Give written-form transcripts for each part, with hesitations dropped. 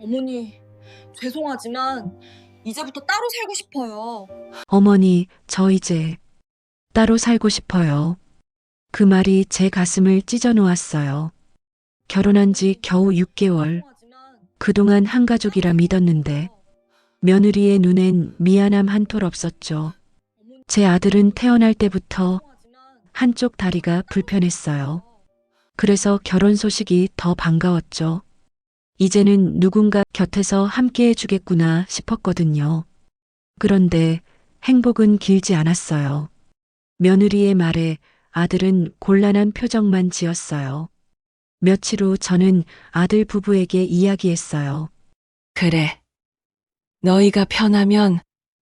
어머니, 죄송하지만 이제부터 따로 살고 싶어요. 어머니, 저 이제 따로 살고 싶어요. 그 말이 제 가슴을 찢어 놓았어요. 결혼한 지 겨우 6개월. 그동안 한 가족이라 믿었는데 며느리의 눈엔 미안함 한 톨 없었죠. 제 아들은 태어날 때부터 한쪽 다리가 불편했어요. 그래서 결혼 소식이 더 반가웠죠. 이제는 누군가 곁에서 함께 해주겠구나 싶었거든요. 그런데 행복은 길지 않았어요. 며느리의 말에 아들은 곤란한 표정만 지었어요. 며칠 후 저는 아들 부부에게 이야기했어요. 그래. 너희가 편하면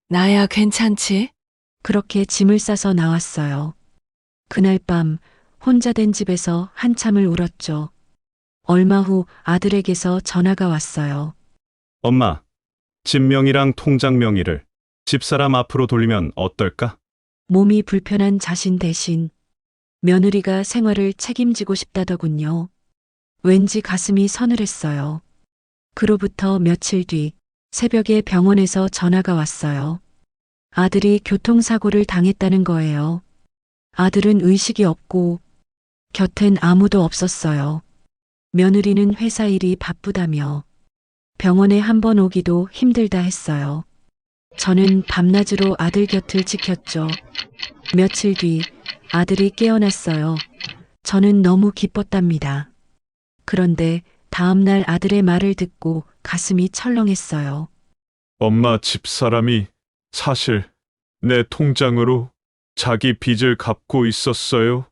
나야 괜찮지? 그렇게 짐을 싸서 나왔어요. 그날 밤 혼자 된 집에서 한참을 울었죠. 얼마 후 아들에게서 전화가 왔어요. 엄마, 집명의랑 통장 명의를 집사람 앞으로 돌리면 어떨까? 몸이 불편한 자신 대신 며느리가 생활을 책임지고 싶다더군요. 왠지 가슴이 서늘했어요. 그로부터 며칠 뒤 새벽에 병원에서 전화가 왔어요. 아들이 교통사고를 당했다는 거예요. 아들은 의식이 없고 곁엔 아무도 없었어요. 며느리는 회사 일이 바쁘다며 병원에 한 번 오기도 힘들다 했어요. 저는 밤낮으로 아들 곁을 지켰죠. 며칠 뒤 아들이 깨어났어요. 저는 너무 기뻤답니다. 그런데 다음날 아들의 말을 듣고 가슴이 철렁했어요. 엄마 집사람이 사실 내 통장으로 자기 빚을 갚고 있었어요.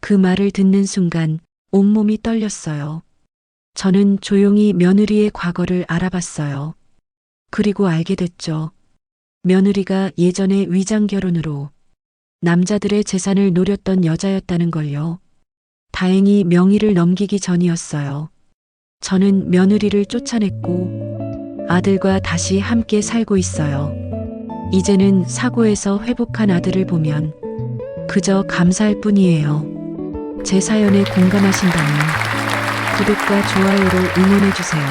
그 말을 듣는 순간 온몸이 떨렸어요. 저는 조용히 며느리의 과거를 알아봤어요. 그리고 알게 됐죠. 며느리가 예전에 위장 결혼으로 남자들의 재산을 노렸던 여자였다는 걸요. 다행히 명의를 넘기기 전이었어요. 저는 며느리를 쫓아냈고 아들과 다시 함께 살고 있어요. 이제는 사고에서 회복한 아들을 보면 그저 감사할 뿐이에요. 제 사연에 공감하신다면 구독과 좋아요로 응원해주세요.